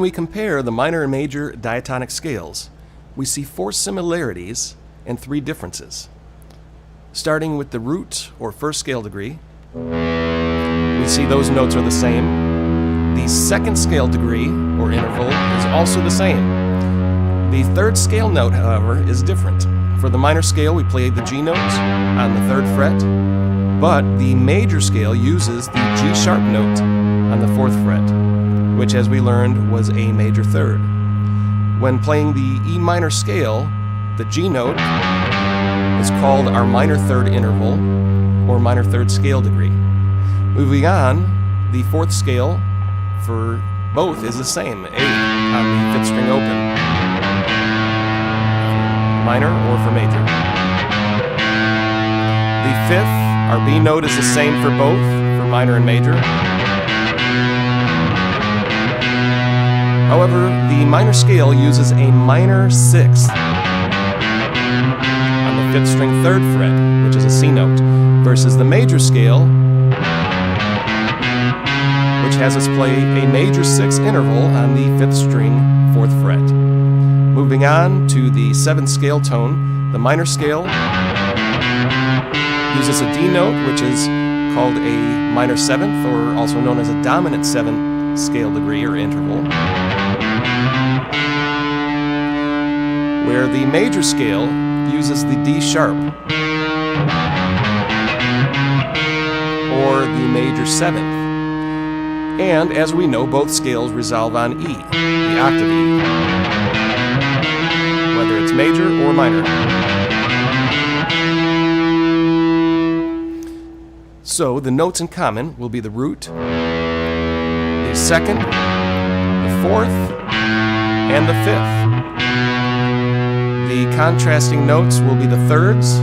we compare the minor and major diatonic scales, we see 4 similarities and 3 differences. Starting with the root or first scale degree, we see those notes are the same. The second scale degree or interval is also the same. The third scale note, however, is different. For the minor scale, we play the G note on the 3rd fret, but the major scale uses the G sharp note on the 4th fret, which, as we learned, was a major 3rd. When playing the E minor scale, the G note is called our minor 3rd interval or minor 3rd scale degree. Moving on, the 4th scale for both is the same, A on the 5th string open, minor or for major. The 5th, our B note, is the same for both, for minor and major. However, the minor scale uses a minor 6th on the 5th string 3rd fret, which is a C note, versus the major scale, which has us play a major 6th interval on the 5th string 4th fret. Moving on to the 7th scale tone, the minor scale uses a D note, which is called a minor 7th, or also known as a dominant 7th scale degree or interval, where the major scale uses the D sharp, or the major 7th. And as we know, both scales resolve on E, the octave E, whether it's major or minor. So the notes in common will be the root, the 2nd, the 4th, and the 5th. The contrasting notes will be the 3rds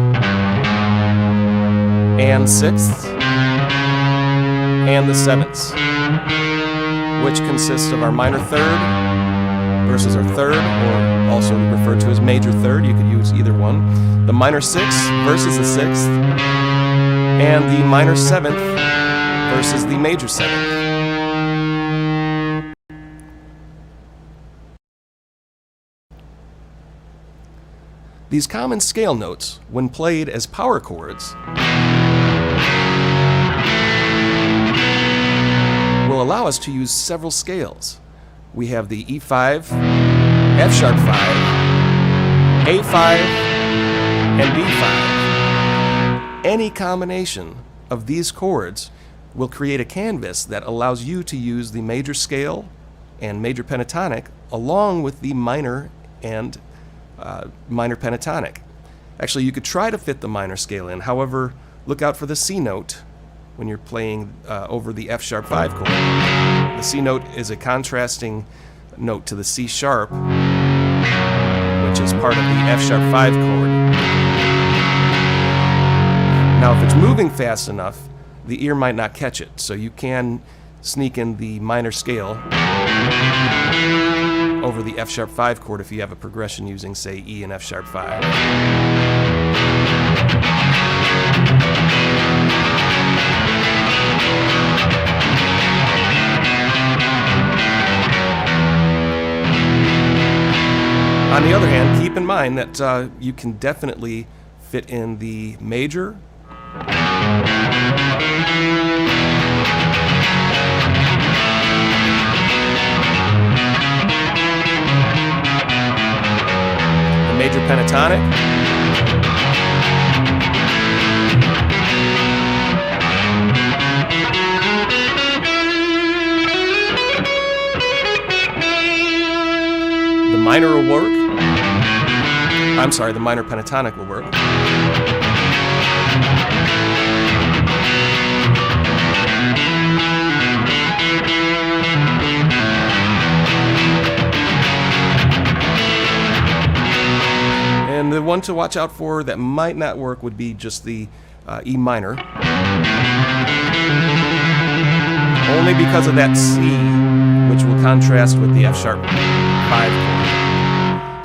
and 6ths and the 7ths, which consists of our minor 3rd versus our 3rd, or also referred to as major 3rd. You could use either one. The minor 6th versus the 6th, and the minor 7th versus the major 7th. These common scale notes, when played as power chords, will allow us to use several scales. We have the E5, F sharp 5, A5, and B5. Any combination of these chords will create a canvas that allows you to use the major scale and major pentatonic along with the minor and minor pentatonic. Actually, you could try to fit the minor scale in. However, look out for the C note when you're playing over the F sharp 5 chord. The C note is a contrasting note to the C sharp, which is part of the F sharp 5 chord. Now, if it's moving fast enough, the ear might not catch it, so you can sneak in the minor scale over the F sharp 5 chord if you have a progression using, say, E and F sharp 5. On the other hand, keep in mind that you can definitely fit in the major, the major pentatonic, the minor will work. I'm sorry, the minor pentatonic will work. And the one to watch out for that might not work would be just the E minor. Only because of that C, which will contrast with the F sharp 5 chord.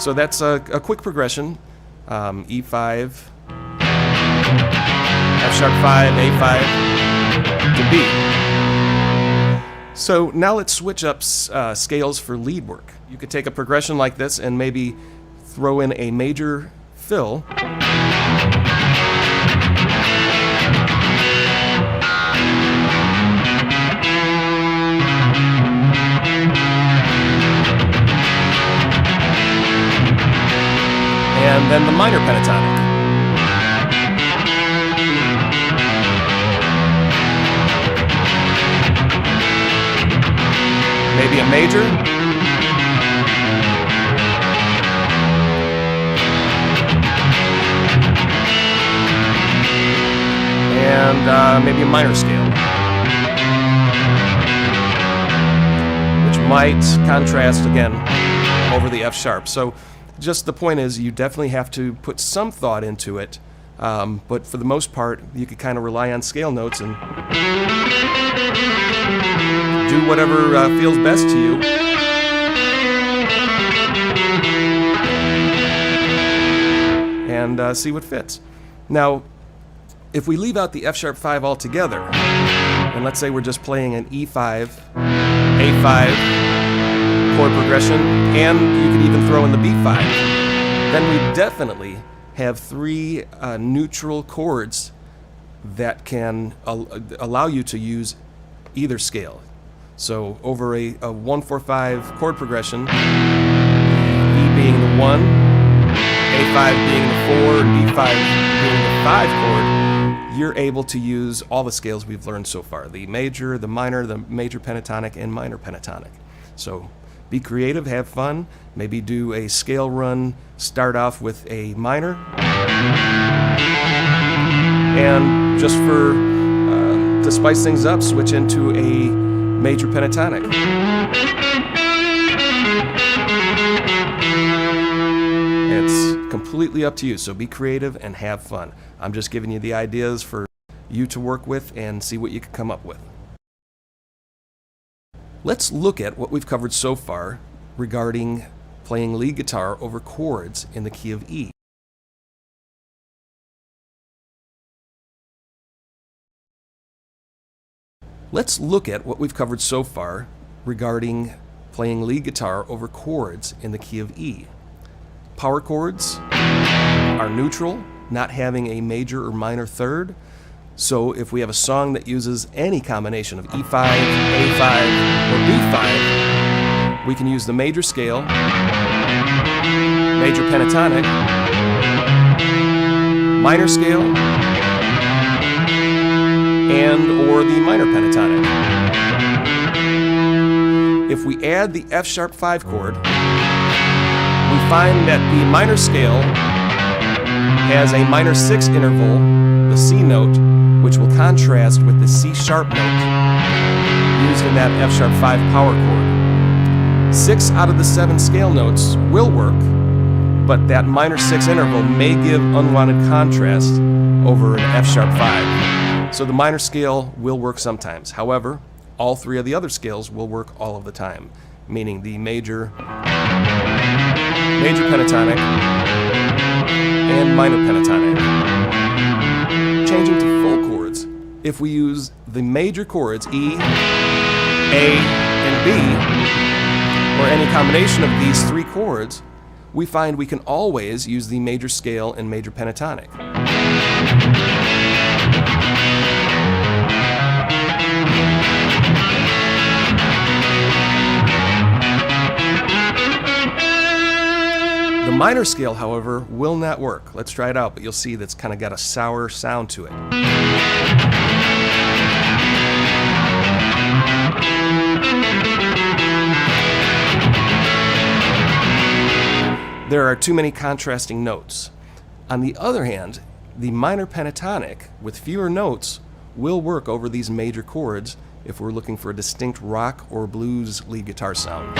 So that's a quick progression. E5, F sharp 5, A5 to B. So now let's switch up scales for lead work. You could take a progression like this and maybe throw in a major fill. And then the minor pentatonic. Maybe a major. And maybe a minor scale, which might contrast again over the F sharp. So just the point is, you definitely have to put some thought into it, but for the most part, you could kind of rely on scale notes and do whatever feels best to you. And see what fits. Now, if we leave out the F sharp 5 altogether, and let's say we're just playing an E5, A5 chord progression, and you could even throw in the B5, then we definitely have three neutral chords that can allow you to use either scale. So over a 1-4-5 chord progression, E being the 1, A5 being the 4, and B5 being the 5 chord, you're able to use all the scales we've learned so far: the major, the minor, the major pentatonic, and minor pentatonic. So be creative, have fun, maybe do a scale run, start off with a minor, and just for to spice things up, switch into a major pentatonic. It's completely up to you, so be creative and have fun. I'm just giving you the ideas for you to work with and see what you can come up with. Let's look at what we've covered so far regarding playing lead guitar over chords in the key of E. Let's look at what we've covered so far regarding playing lead guitar over chords in the key of E. Power chords are neutral, not having a major or minor third. So if we have a song that uses any combination of E5, A5, or B5, we can use the major scale, major pentatonic, minor scale, and or the minor pentatonic. If we add the F sharp 5 chord, we find that the minor scale has a minor 6 interval, the C note, which will contrast with the C sharp note used in that F sharp 5 power chord. 6 out of the 7 scale notes will work, but that minor 6 interval may give unwanted contrast over an F sharp 5. So the minor scale will work sometimes. However, all three of the other scales will work all of the time, meaning the major pentatonic, and minor pentatonic. Changing to full chords, if we use the major chords E, A, and B, or any combination of these three chords, we find we can always use the major scale and major pentatonic. The minor scale, however, will not work. Let's try it out, but you'll see that's kind of got a sour sound to it. There are too many contrasting notes. On the other hand, the minor pentatonic with fewer notes will work over these major chords if we're looking for a distinct rock or blues lead guitar sound.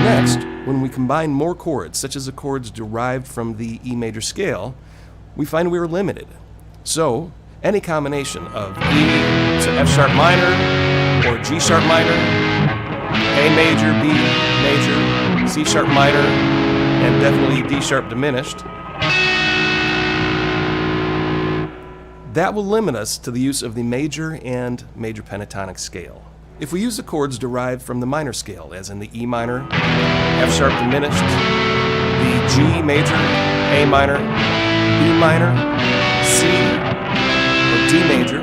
Next, when we combine more chords, such as the chords derived from the E major scale, we find we are limited. So, any combination of E to F sharp minor, or G sharp minor, A major, B major, C sharp minor, and definitely D sharp diminished. That will limit us to the use of the major and major pentatonic scale. If we use the chords derived from the minor scale, as in the E minor, F sharp diminished, the G major, A minor, B minor, C, or D major,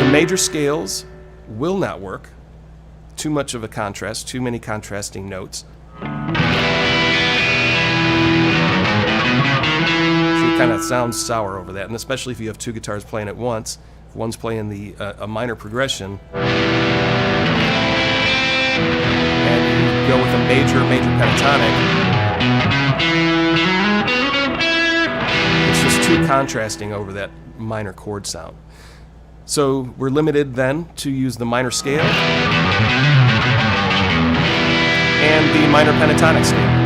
the major scales will not work. Too much of a contrast, too many contrasting notes. So it kind of sounds sour over that, and especially if you have two guitars playing at once. If one's playing the a minor progression, and you go with a major pentatonic, it's just too contrasting over that minor chord sound. So we're limited then to use the minor scale and the minor pentatonic scale.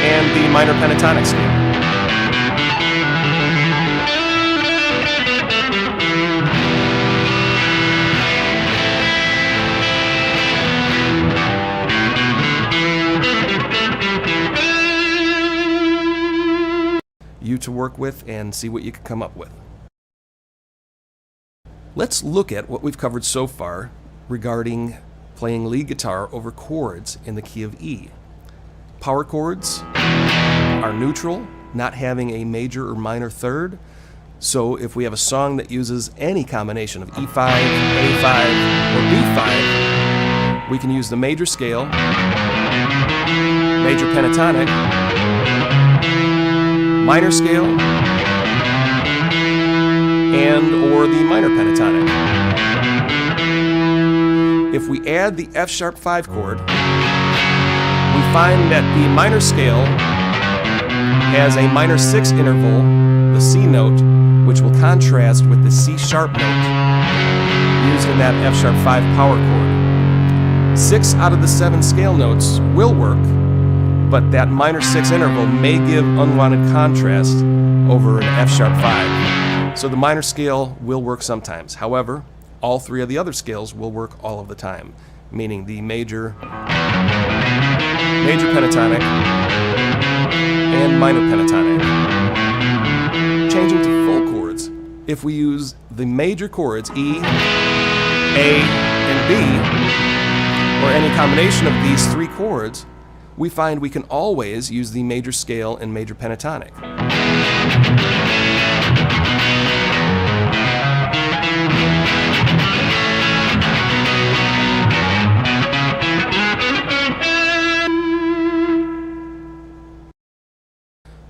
And the minor pentatonic scale. You to work with and see what you can come up with. Let's look at what we've covered so far regarding playing lead guitar over chords in the key of E. Power chords are neutral, not having a major or minor third. So if we have a song that uses any combination of E5, A5, or B5, we can use the major scale, major pentatonic, minor scale, and or the minor pentatonic. If we add the F sharp 5 chord, we find that the minor scale has a minor 6 interval, the C note, which will contrast with the C sharp note used in that F sharp 5 power chord. 6 out of the 7 scale notes will work, but that minor 6 interval may give unwanted contrast over an F sharp 5. So the minor scale will work sometimes. However, all 3 of the other scales will work all of the time, meaning the major pentatonic, and minor pentatonic. Changing to full chords, if we use the major chords E, A, and B, or any combination of these 3 chords, we find we can always use the major scale and major pentatonic.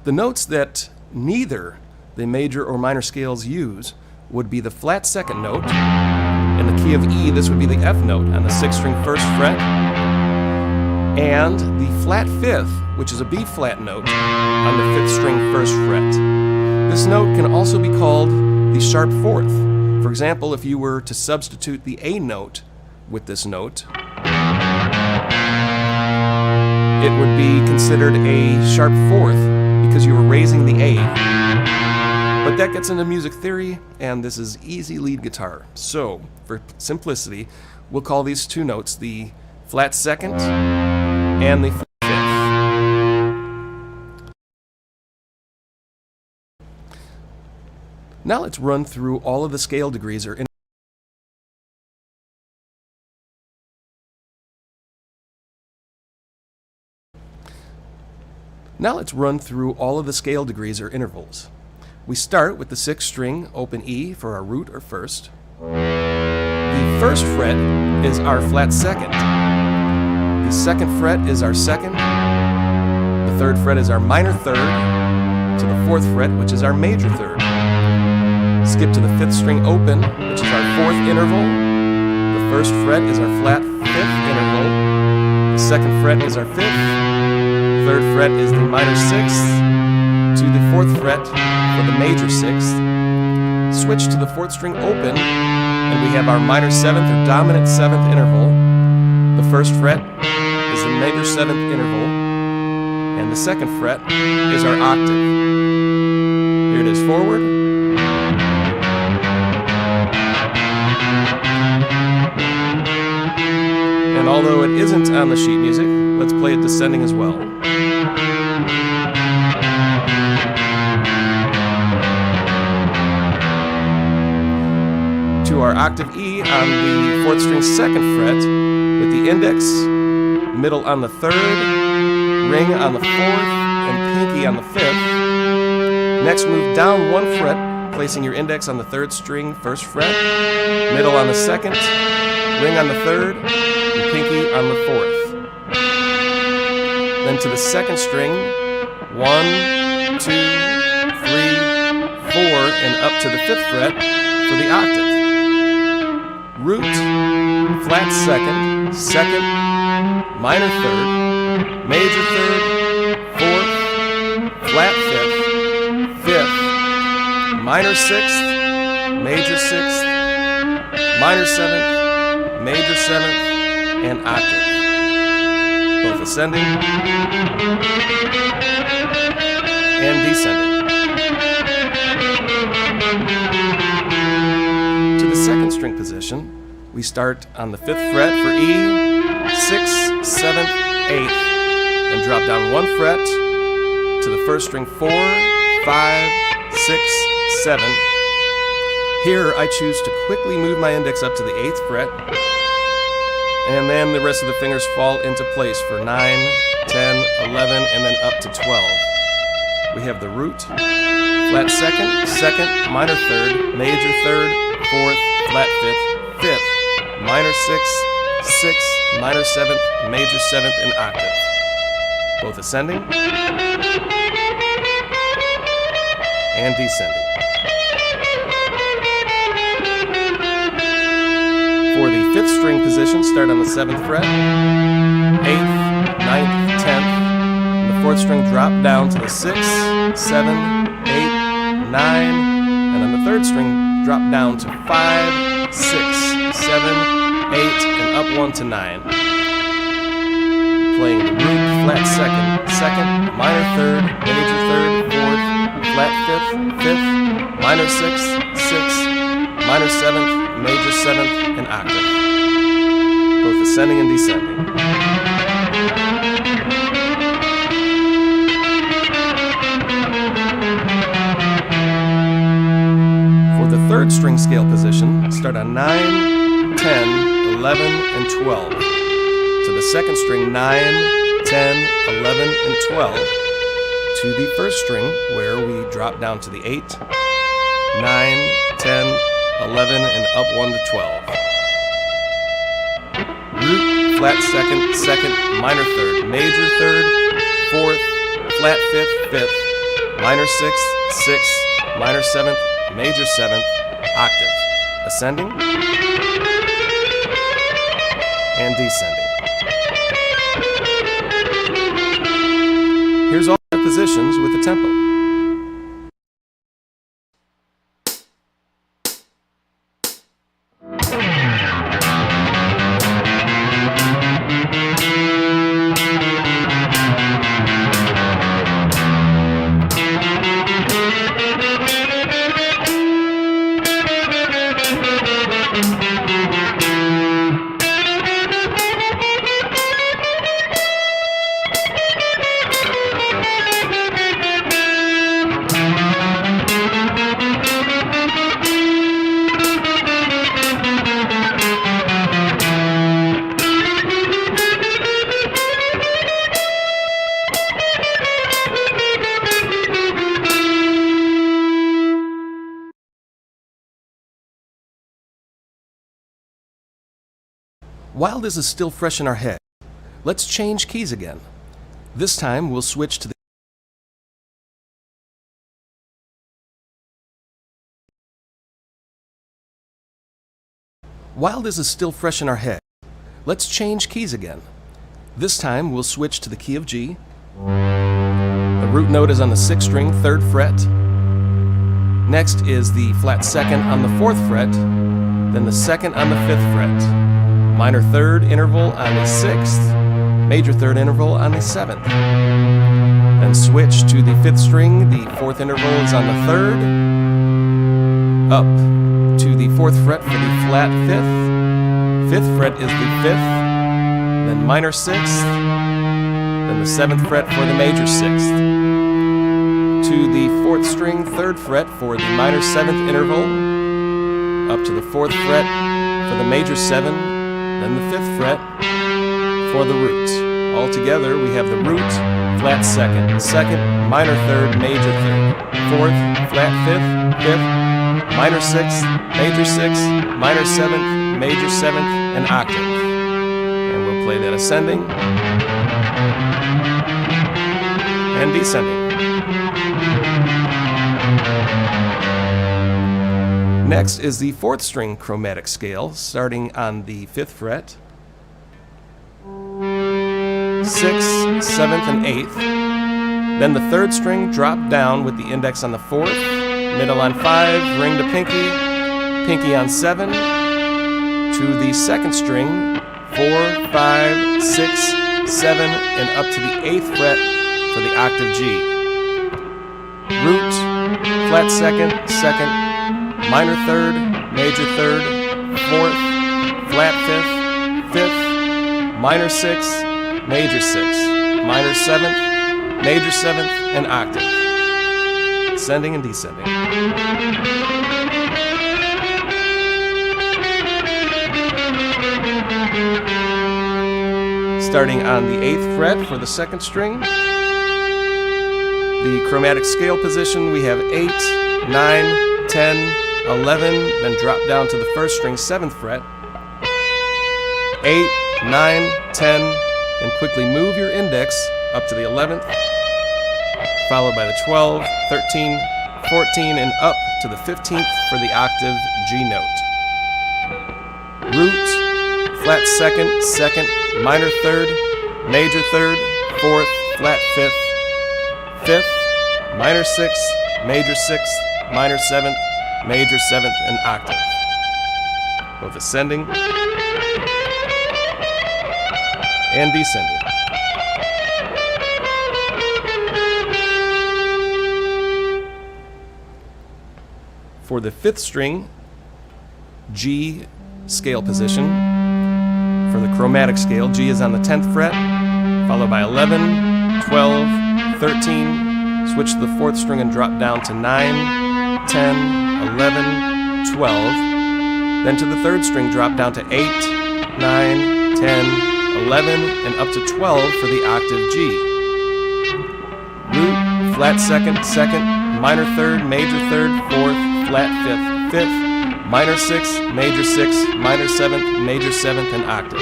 The notes that neither the major or minor scales use would be the flat 2nd note. In the key of E, this would be the F note on the 6th string 1st fret, and the flat 5th, which is a B flat note, on the 5th string 1st fret. This note can also be called the sharp 4th. For example, if you were to substitute the A note with this note, it would be considered a sharp 4th because you were raising the A. But that gets into music theory, and this is easy lead guitar. So, for simplicity, we'll call these 2 notes the flat 2nd and the flat 5th. Now let's run through all of the scale degrees or intervals. We start with the 6th string, open E for our root or 1st. The 1st fret is our flat 2nd. The 2nd fret is our 2nd. The 3rd fret is our minor 3rd to the 4th fret, which is our major 3rd. Skip to the 5th string open, which is our 4th interval. The 1st fret is our flat 5th interval. The 2nd fret is our 5th. 3rd fret is the minor 6th to the 4th fret for the major 6th. Switch to the 4th string open, and we have our minor 7th or dominant 7th interval. The 1st fret is the major seventh interval, and the second fret is our octave. Here it is forward. And although it isn't on the sheet music, let's play it descending as well. To our octave E on the 4th string 2nd fret, with the index, middle on the 3rd, ring on the 4th, and pinky on the 5th. Next, move down 1 fret, placing your index on the 3rd string 1st fret, middle on the 2nd, ring on the 3rd, and pinky on the 4th. Then to the 2nd string, 1, 2, 3, 4, and up to the 5th fret for the octave. Root, flat 2nd, 2nd, minor 3rd, major 3rd, 4th, flat 5th, 5th, minor 6th, major 6th, minor 7th, major 7th, and octave. Both ascending and descending. To the 2nd string position, we start on the 5th fret for E, 6th, 7th, 8th, then drop down 1 fret to the 1st string 4, 5, 6, 7. Here I choose to quickly move my index up to the 8th fret, and then the rest of the fingers fall into place for 9, 10, 11, and then up to 12. We have the root, flat 2nd, 2nd, minor 3rd, major 3rd, 4th, flat 5th, 5th, minor 6th, 6th, minor 7th, major 7th, and octave. Both ascending and descending. For the 5th string position, start on the 7th fret, 8th, 9th, 10th, and the 4th string drop down to the 6th, 7, 8, 9, and on the 3rd string, drop down to 5, 6, 7, 8, and up 1 to 9. Playing the root, flat 2nd, 2nd, minor 3rd, major 3rd, 4th, flat 5th, 5th, minor 6th, 6th, minor 7th, major 7th, and octave. Both ascending and descending. For the 3rd string scale position, start on 9, 10, 11, and 12. To the 2nd string, 9, 10, 11, and 12. To the 1st string, where we drop down to the 8, 9, 10, 11, and up 1 to 12. Root, flat 2nd, 2nd, minor 3rd, major 3rd, 4th, flat 5th, 5th, minor 6th, 6th, minor 7th, major 7th, octave. Ascending and descending. Here's all the positions with the tempo. While this is still fresh in our head, let's change keys again. This time we'll switch to the While this is still fresh in our head, let's change keys again. This time we'll switch to the key of G. The root note is on the 6th string, 3rd fret. Next is the flat 2nd on the 4th fret, then the 2nd on the 5th fret. Minor 3rd interval on the 6th, major third interval on the 7th. Then switch to the 5th string, the 4th interval is on the 3rd, up to the 4th fret for the flat 5th, 5th fret is the 5th, then minor 6th, then the 7th fret for the major 6th, to the 4th string, 3rd fret for the minor 7th interval, up to the 4th fret for the major 7, then the 5th fret for the root. All together we have the root, flat 2nd, 2nd, minor 3rd, major 3rd, 4th, flat 5th, 5th, minor 6th, major 6th, minor 7th, major 7th, and octave. And we'll play that ascending and descending. Next is the 4th string chromatic scale, starting on the 5th fret, 6th, 7th, and 8th. Then the 3rd string dropped down with the index on the 4th, middle on 5, ring to pinky, pinky on 7, to the 2nd string, 4, 5, 6, 7, and up to the 8th fret for the octave G. Root, flat 2nd, 2nd, minor 3rd, major 3rd, 4th, flat 5th, 5th, minor 6th, major 6th, minor 7th, major 7th, and octave. Ascending and descending. Starting on the 8th fret for the 2nd string, the chromatic scale position, we have 8, 9, 10, 11, then drop down to the 1st string, 7th fret, 8, 9, 10, and quickly move your index up to the 11th, followed by the 12, 13, 14, and up to the 15th for the octave G note. Root, flat 2nd, 2nd, minor 3rd, major 3rd, 4th, flat 5th, 5th, minor 6th, major 6th, minor 7th, major 7th, and octave. Both ascending and descending. For the 5th string, G scale position, for the chromatic scale, G is on the 10th fret, followed by 11, 12, 13, switch to the 4th string and drop down to 9, 10, 11, 12, then to the 3rd string, drop down to 8, 9, 10, 11, and up to 12 for the octave G. Root, flat 2nd, 2nd, minor 3rd, major 3rd, 4th, flat 5th, 5th, minor 6th, major 6th, minor 7th, major 7th, and octave.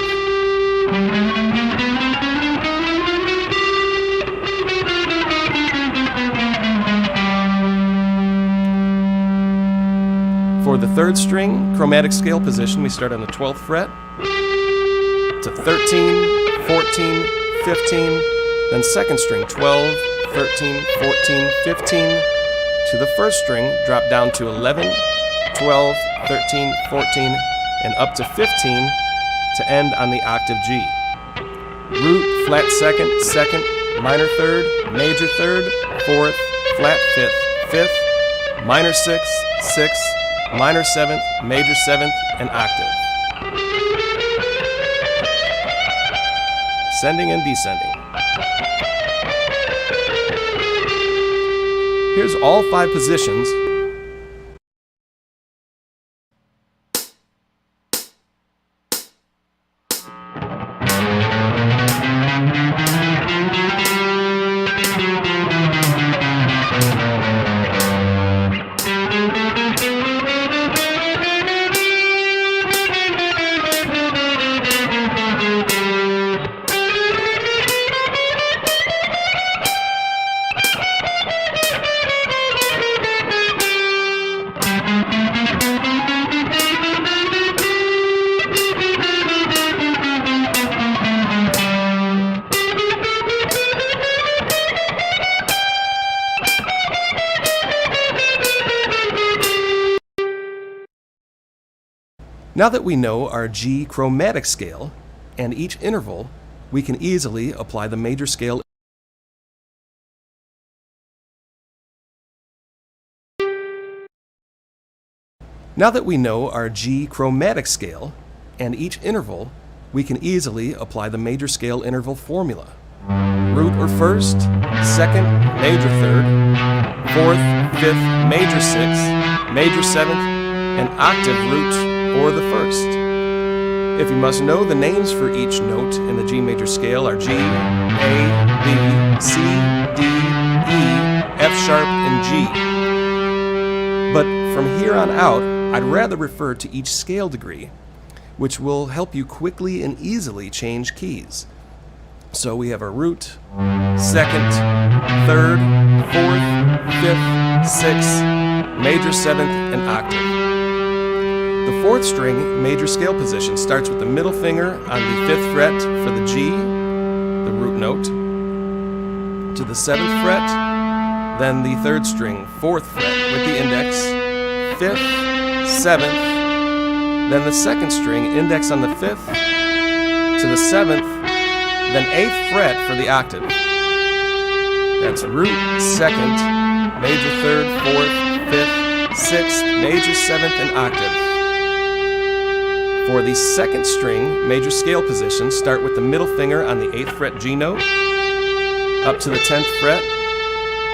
For the 3rd string, chromatic scale position, we start on the 12th fret to 13, 14, 15, then 2nd string, 12, 13, 14, 15, to the 1st string, drop down to 11, 12, 13, 14, and up to 15 to end on the octave G. Root, flat 2nd, 2nd, minor 3rd, major 3rd, 4th, flat 5th, 5th, minor 6th, 6th, minor 7th, major 7th, and octave. Ascending and descending. Here's all 5 positions. Now that we know our G chromatic scale and each interval, we can easily apply the major scale. Now that we know our G chromatic scale and each interval, we can easily apply the major scale interval formula. Root or first, second, major third, fourth, fifth, major sixth, major seventh, and octave root or the first. If you must know the names for each note in the G major scale are G, A, B, C, D, E, F sharp, and G. But from here on out, I'd rather refer to each scale degree, which will help you quickly and easily change keys. So we have our root, second, third, fourth, fifth, sixth, major seventh, and octave. The fourth string major scale position starts with the middle finger on the fifth fret for the G, the root note, to the seventh fret, then the third string, fourth fret with the index, fifth, seventh, then the second string, index on the fifth, to the seventh, then eighth fret for the octave. That's root, second, major third, fourth, fifth, sixth, major seventh, and octave. For the second string major scale position, start with the middle finger on the 8th fret G note, up to the 10th fret,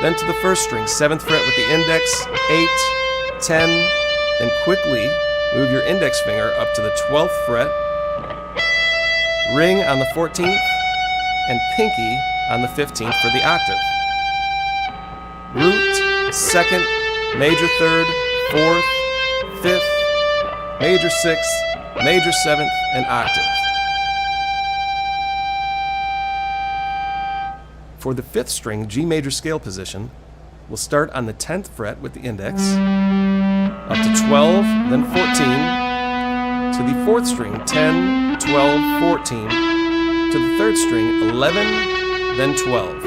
then to the first string, 7th fret with the index, 8, 10, then quickly move your index finger up to the 12th fret, ring on the 14th, and pinky on the 15th for the octave. Root, second, major third, fourth, fifth, major sixth, major seventh, and octave. For the fifth string G major scale position, we'll start on the 10th fret with the index, up to 12, then 14, to the fourth string 10, 12, 14, to the third string 11, then 12.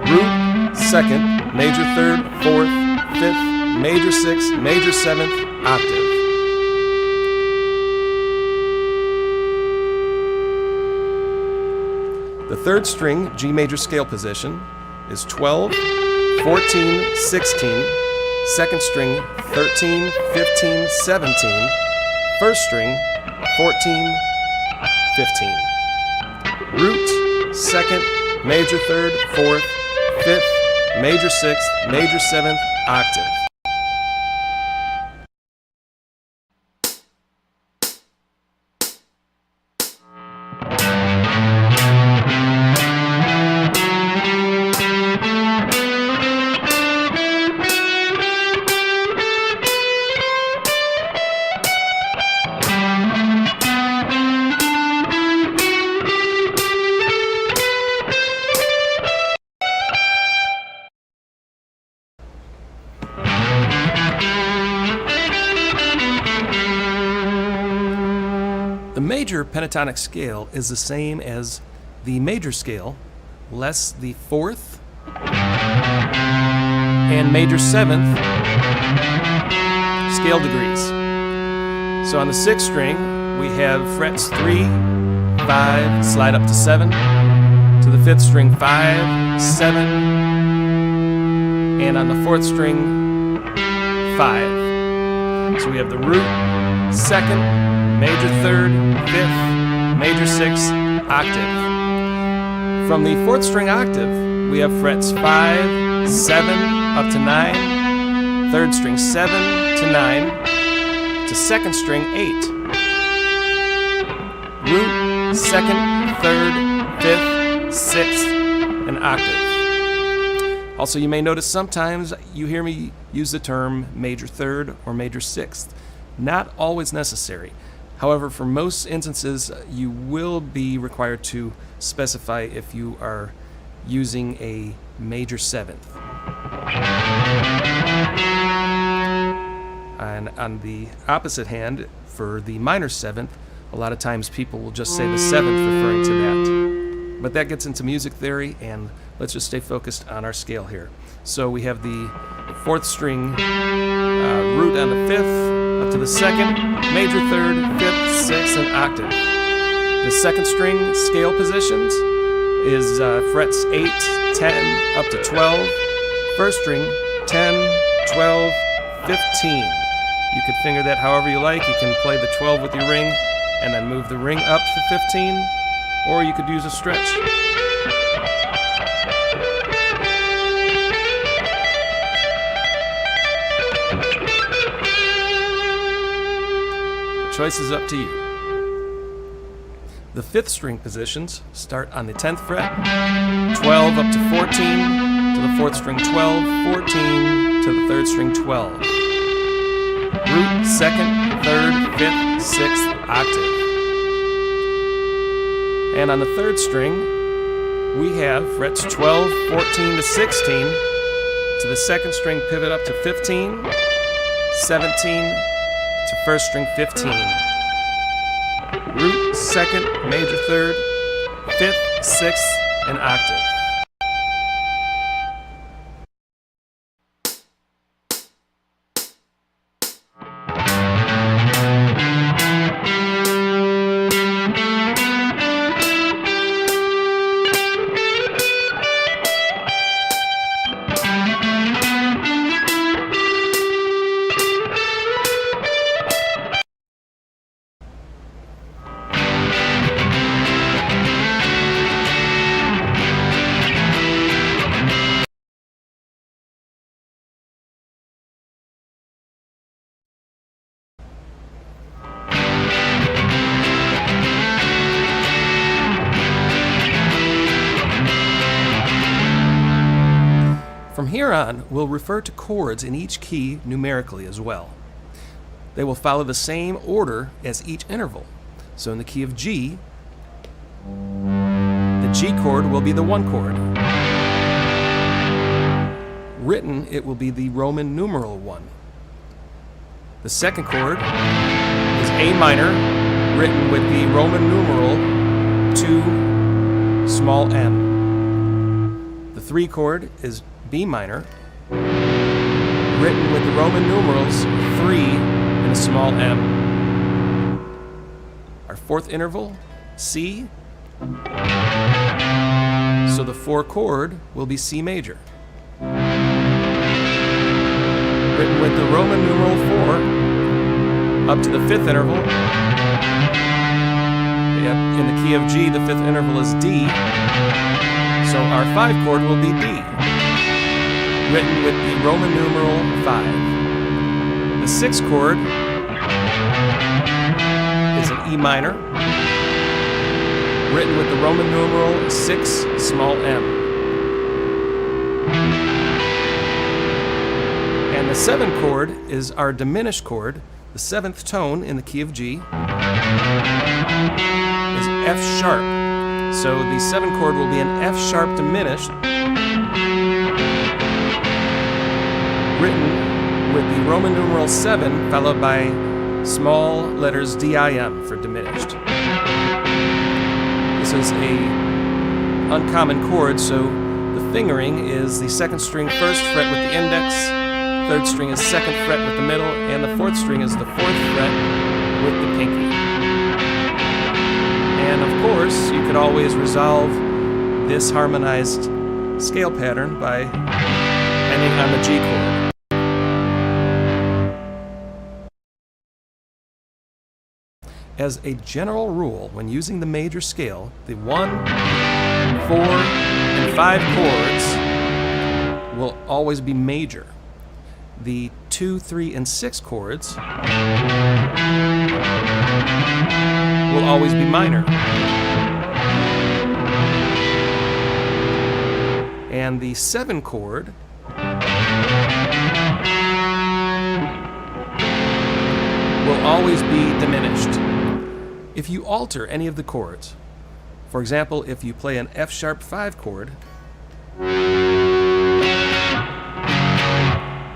Root, second, major third, fourth, fifth, major sixth, major seventh, octave. The third string G major scale position is 12, 14, 16, second string 13, 15, 17, first string 14, 15. Root, second, major third, fourth, fifth, major sixth, major seventh, octave. The major pentatonic scale is the same as the major scale, less the fourth and major seventh scale degrees. So on the sixth string, we have frets 3, 5, slide up to 7, to the fifth string 5, 7, and on the fourth string 5. So we have the root, second, major third, fifth, major sixth, octave. From the fourth string octave, we have frets 5, 7, up to 9, third string 7 to 9, to second string 8. Root, second, third, fifth, sixth, and octave. Also, you may notice sometimes you hear me use the term major third or major sixth. Not always necessary. However, for most instances, you will be required to specify if you are using a major seventh. And on the opposite hand, for the minor seventh, a lot of times people will just say the seventh referring to that. But that gets into music theory, and let's just stay focused on our scale here. So we have the fourth string root on the fifth, up to the second, major third, fifth, sixth, and octave. The second string scale positions is frets 8, 10, up to 12. First string, 10, 12, 15. You could finger that however you like. You can play the 12 with your ring and then move the ring up to 15, or you could use a stretch. The choice is up to you. The fifth string positions start on the 10th fret, 12 up to 14, to the fourth string 12, 14, to the third string 12. Root, second, third, fifth, sixth, octave. And on the third string, we have frets 12, 14 to 16, to the second string pivot up to 15, 17, to first string 15. Root, second, major third, fifth, sixth, and octave. From here on, we'll refer to chords in each key numerically as well. They will follow the same order as each interval. So in the key of G, the G chord will be the 1 chord. Written, it will be the Roman numeral 1. The second chord is A minor, written with the Roman numeral 2 small m. The 3 chord is B minor, written with the Roman numerals 3 and a small m. Our fourth interval, C, so the 4 chord will be C major, written with the Roman numeral 4 up to the 5th interval. In the key of G, the 5th interval is D, so our 5 chord will be D, written with the Roman numeral 5. The 6th chord is an E minor, written with the Roman numeral 6 small m. And the 7th chord is our diminished chord. The 7th tone in the key of G is F sharp. So the 7th chord will be an F sharp diminished, written with the Roman numeral 7 followed by small letters DIM for diminished. This is a uncommon chord, so the fingering is the 2nd string 1st fret with the index, 3rd string is 2nd fret with the middle, and the 4th string is the 4th fret with the pinky. And of course, you could always resolve this harmonized scale pattern by ending on the G chord. As a general rule, when using the major scale, the 1, 4, and 5 chords will always be major. The 2, 3, and 6 chords will always be minor. And the 7 chord will always be diminished. If you alter any of the chords, for example, if you play an F sharp 5 chord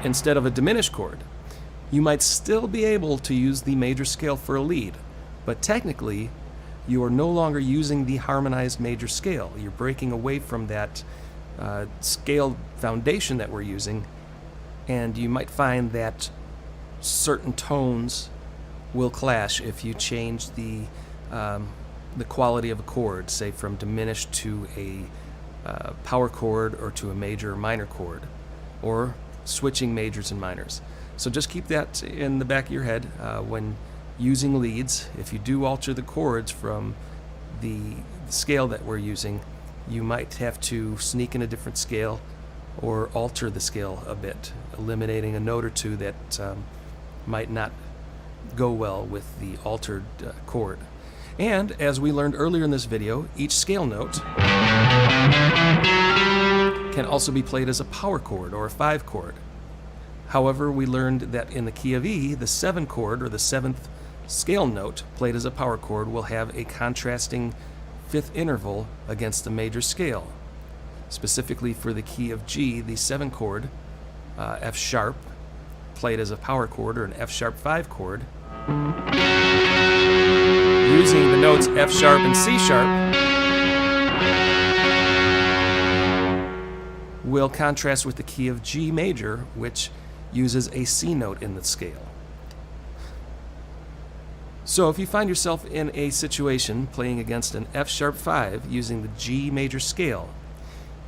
instead of a diminished chord, you might still be able to use the major scale for a lead, but technically you are no longer using the harmonized major scale. You're breaking away from that scale foundation that we're using, and you might find that certain tones will clash if you change the quality of a chord, say from diminished to a power chord or to a major or minor chord, or switching majors and minors. So just keep that in the back of your head when using leads. If you do alter the chords from the scale that we're using, you might have to sneak in a different scale or alter the scale a bit, eliminating a note or two that might not go well with the altered chord. And as we learned earlier in this video, each scale note can also be played as a power chord or a 5 chord. However, we learned that in the key of E, the 7 chord or the 7th scale note played as a power chord will have a contrasting 5th interval against the major scale. Specifically for the key of G, the 7 chord, F sharp, played as a power chord or an F sharp 5 chord, using the notes F sharp and C sharp, will contrast with the key of G major, which uses a C note in the scale. So if you find yourself in a situation playing against an F sharp 5 using the G major scale,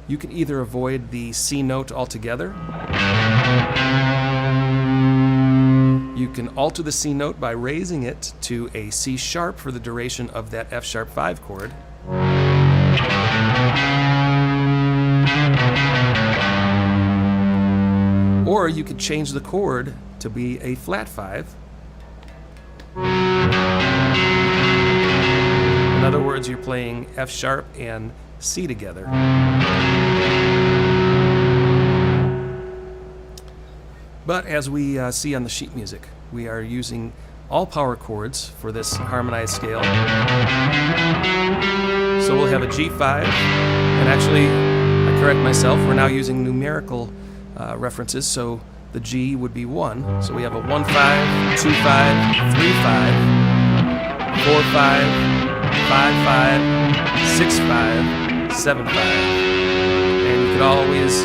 you can either avoid the C note altogether, you can alter the C note by raising it to a C sharp for the duration of that F sharp 5 chord, or you could change the chord to be a flat 5. In other words, you're playing F sharp and C together. But as we see on the sheet music, we are using all power chords for this harmonized scale. So we'll have a G5, and actually, I correct myself, we're now using numerical references, so the G would be 1. So we have a 1-5, 2-5, 3-5, 4-5, 5-5, 6-5, 7-5. And you could always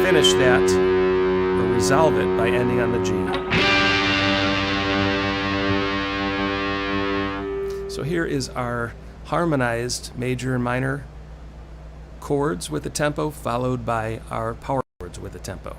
finish that or resolve it by ending on the G. So here is our harmonized major and minor chords with a tempo, followed by our power chords with a tempo.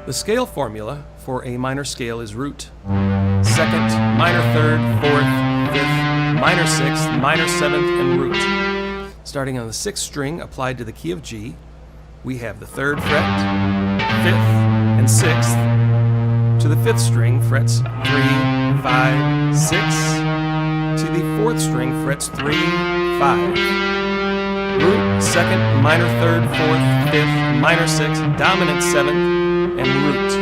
The scale formula for a minor scale is root, second, minor third, fourth, fifth, minor sixth, minor seventh, and root. Starting on the 6th string applied to the key of G, we have the 3rd fret, 5th, and 6th. To the 5th string, frets 3, 5, 6. to the 4th string, frets 3, 5. Root, 2nd, minor 3rd, 4th, 5th, minor 6th, dominant 7th, and root.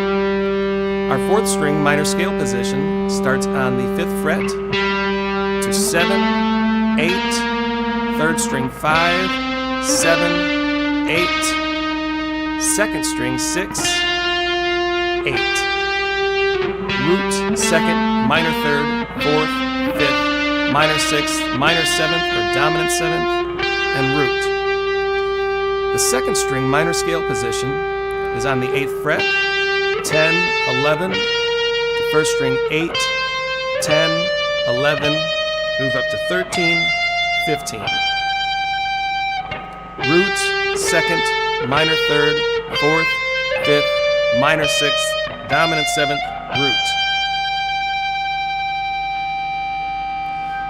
Our 4th string minor scale position starts on the 5th fret to 7, 8, 3rd string 5, 7, 8, 2nd string 6, 8. Root, 2nd, minor 3rd, 4th, 5th, minor 6th, minor 7th, or dominant 7th, and root. The 2nd string minor scale position is on the 8th fret, 10, 11, to 1st string 8, 10, 11, move up to 13, 15. Root, 2nd, minor 3rd, 4th, 5th, minor 6th, dominant 7th, root.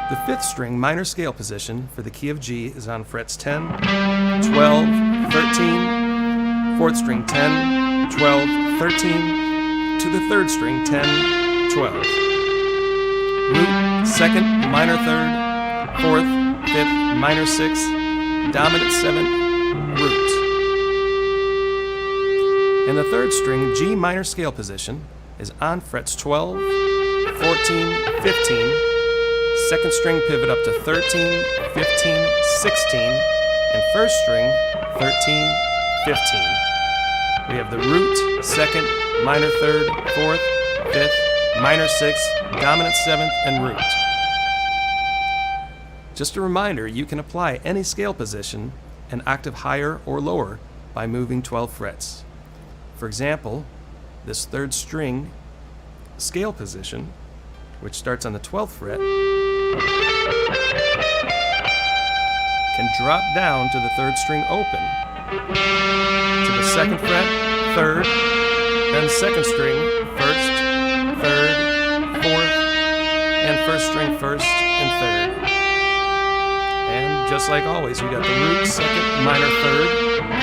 The 5th string minor scale position for the key of G is on frets 10, 12, 13, 4th string 10, 12, 13, to the 3rd string 10, 12. Root, 2nd, minor 3rd, 4th, 5th, minor 6th, dominant 7th, root. And the 3rd string G minor scale position is on frets 12, 14, 15, 2nd string pivot up to 13, 15, 16, and 1st string 13, 15. We have the root, 2nd, minor 3rd, 4th, 5th, minor 6th, dominant 7th, and root. Just a reminder, you can apply any scale position an octave higher or lower by moving 12 frets. For example, this 3rd string scale position, which starts on the 12th fret, can drop down to the 3rd string open, to the 2nd fret, 3rd, then 2nd string, 1st, 3rd, 4th, and 1st string 1st and 3rd. And just like always, we got the root, 2nd, minor 3rd,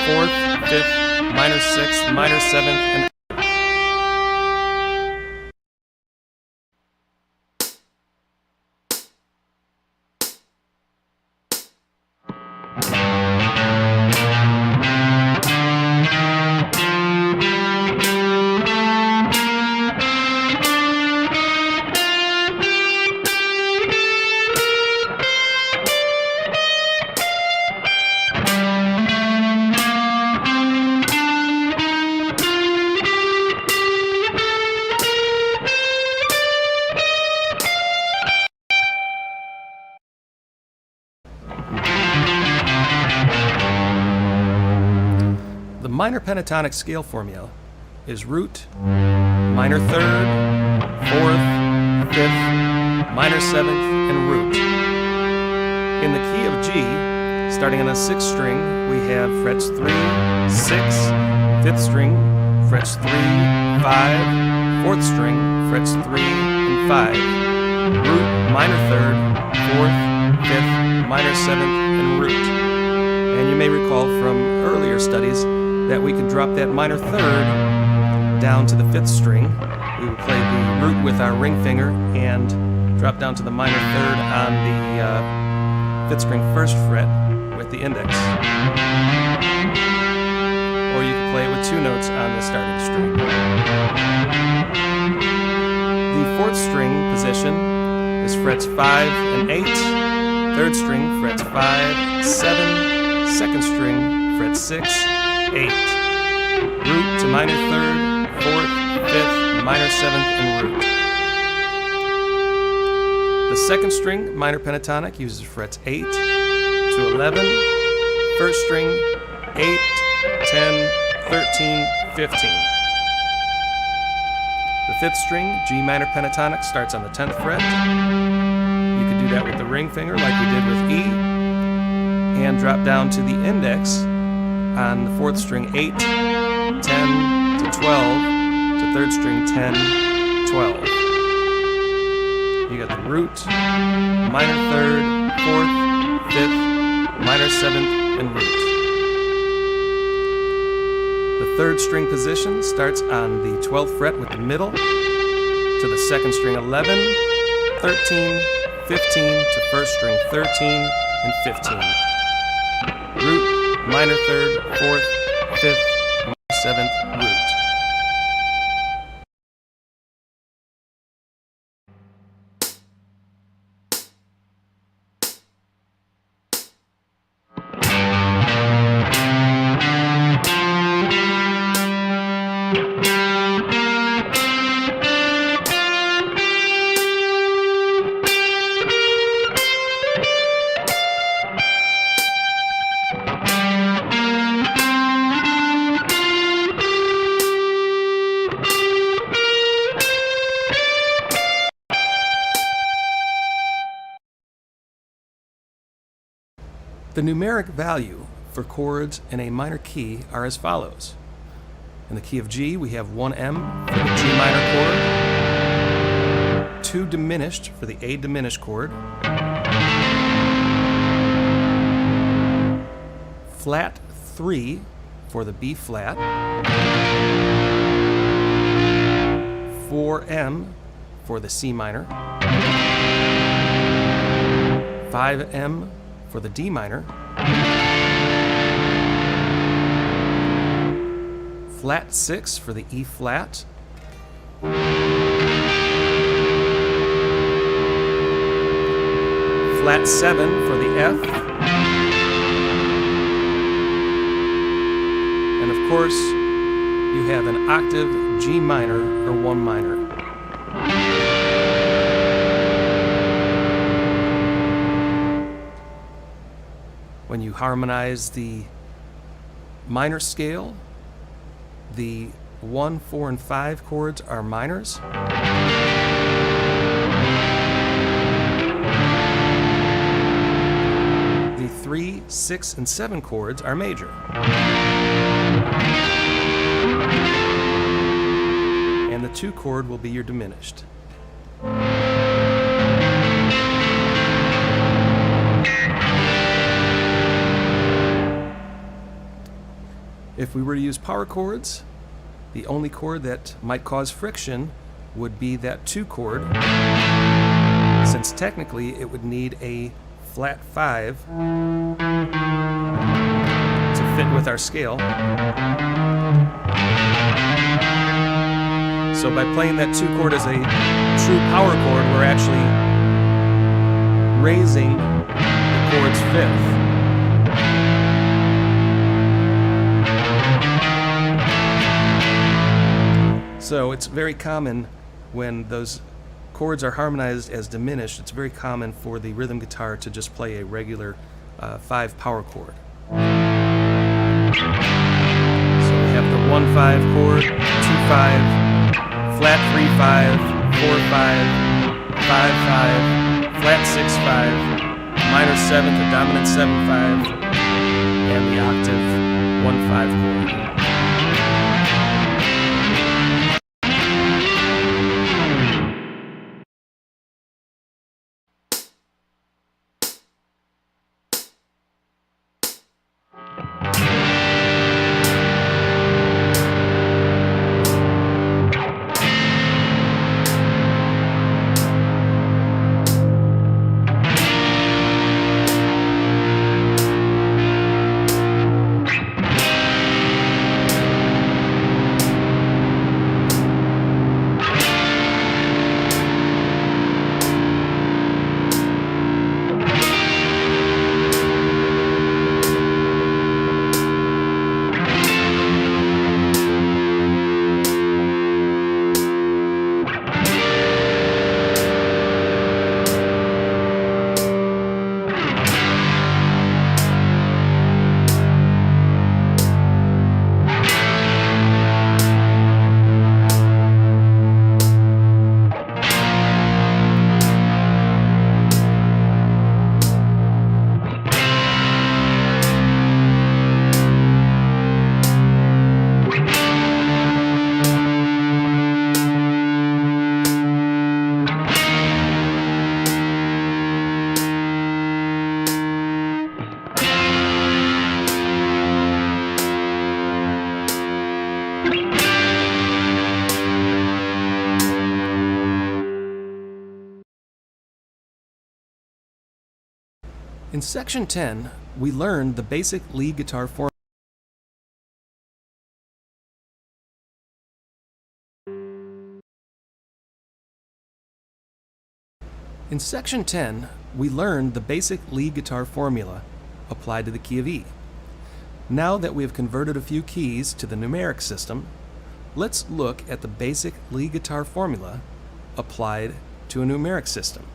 4th, 5th, minor 6th, minor 7th, and the minor pentatonic scale formula is root, minor 3rd, 4th, 5th, minor 7th, and root. In the key of G, starting on the 6th string, we have frets 3, 6, 5th string, frets 3, 5, 4th string, frets 3 and 5. Root, minor 3rd, 4th, 5th, minor 7th, and root. And you may recall from earlier studies that we could drop that minor 3rd down to the 5th string. We would play the root with our ring finger and drop down to the minor 3rd on the 5th string 1st fret with the index. Or you could play it with 2 notes on the starting string. The 4th string position is frets 5 and 8, 3rd string frets 5, 7, 2nd string frets 6, 8. Root to minor 3rd, 4th, 5th, minor 7th, and root. The 2nd string minor pentatonic uses frets 8 to 11, 1st string 8, 10, 13, 15. The 5th string G minor pentatonic starts on the 10th fret. You could do that with the ring finger like we did with E, and drop down to the index on the 4th string 8, 10 to 12, to 3rd string 10, 12. You got the root, minor 3rd, 4th, 5th, minor 7th, and root. The 3rd string position starts on the 12th fret with the middle, to the 2nd string 11, 13, 15 to first string 13 and 15. Root, minor third, fourth, fifth, minor seventh, root. The numeric value for chords in a minor key are as follows. In the key of G, we have 1M for the G minor chord, 2 diminished for the A diminished chord, flat 3 for the B flat, 4M for the C minor, 5M for the D minor, flat 6 for the E flat, flat 7 for the F, and of course you have an octave G minor or 1 minor. When you harmonize the minor scale, the 1, 4, and 5 chords are minors. The 3, 6, and 7 chords are major. And the 2 chord will be your diminished. If we were to use power chords, the only chord that might cause friction would be that 2 chord, since technically it would need a flat 5 to fit with our scale. So by playing that 2 chord as a true power chord, we're actually raising the chord's 5th. So it's very common when those chords are harmonized as diminished, it's very common for the rhythm guitar to just play a regular 5 power chord. So we have the 1-5 chord, 2-5, flat 3-5, 4-5, 5-5, flat 6-5, minor 7th, the dominant 7-5, and the octave 1-5 chord. In Section 10, we learned the basic lead guitar formula. In Section 10, we learned the basic lead guitar formula applied to the key of E. Now that we have converted a few keys to the numeric system, let's look at the basic lead guitar formula applied to a numeric system.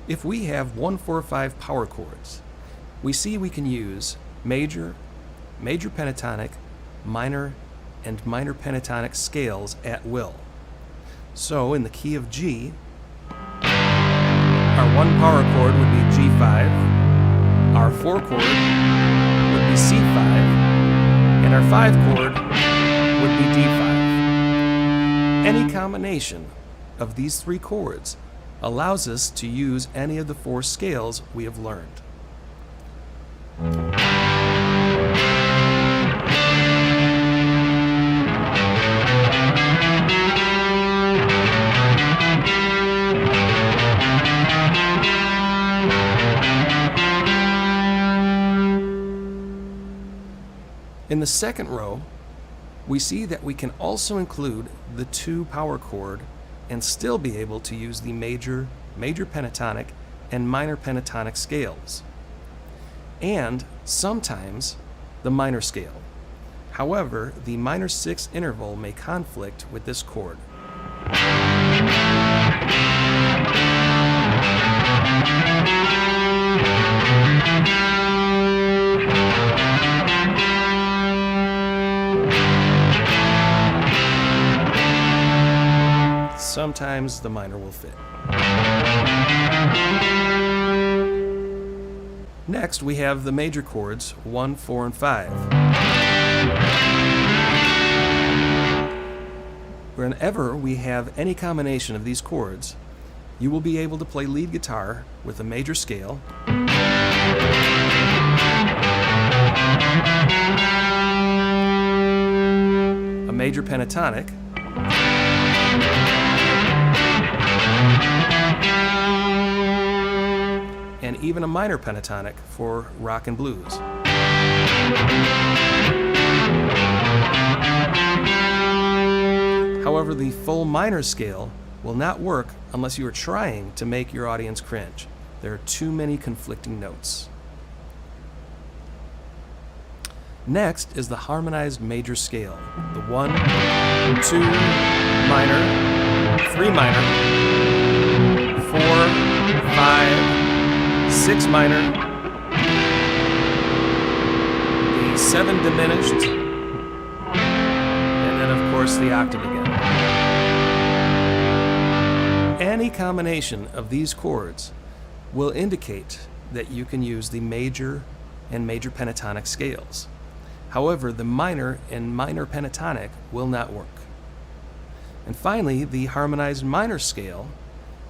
If we have 1, 4, 5 power chords, we see we can use major, major pentatonic, minor, and minor pentatonic scales at will. So in the key of G, our 1 power chord would be G5, our 4 chord would be C5, and our 5 chord would be D5. Any combination of these 3 chords allows us to use any of the 4 scales we have learned. In the second row, we see that we can also include the 2 power chord and still be able to use the major, major pentatonic, and minor pentatonic scales, and sometimes the minor scale. However, the minor 6 interval may conflict with this chord. Sometimes the minor will fit. Next, we have the major chords 1, 4, and 5. Whenever we have any combination of these chords, you will be able to play lead guitar with a major scale, a major pentatonic, and even a minor pentatonic for rock and blues. However, the full minor scale will not work unless you are trying to make your audience cringe. There are too many conflicting notes. Next is the harmonized major scale. The 1, 2 minor, 3 minor, 4, 5, 6 minor, the 7 diminished, and then of course the octave again. Any combination of these chords will indicate that you can use the major and major pentatonic scales. However, the minor and minor pentatonic will not work. And finally, the harmonized minor scale,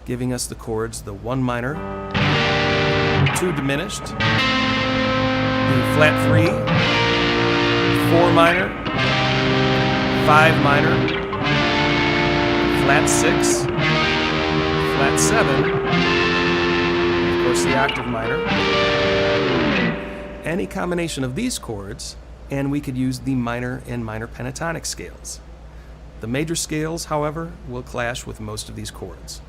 giving us the chords the 1 minor, 2 diminished, the flat 3, 4 minor, 5 minor, flat 6, flat 7, of course the octave minor. Any combination of these chords, and we could use the minor and minor pentatonic scales. The major scales, however, will clash with most of these chords.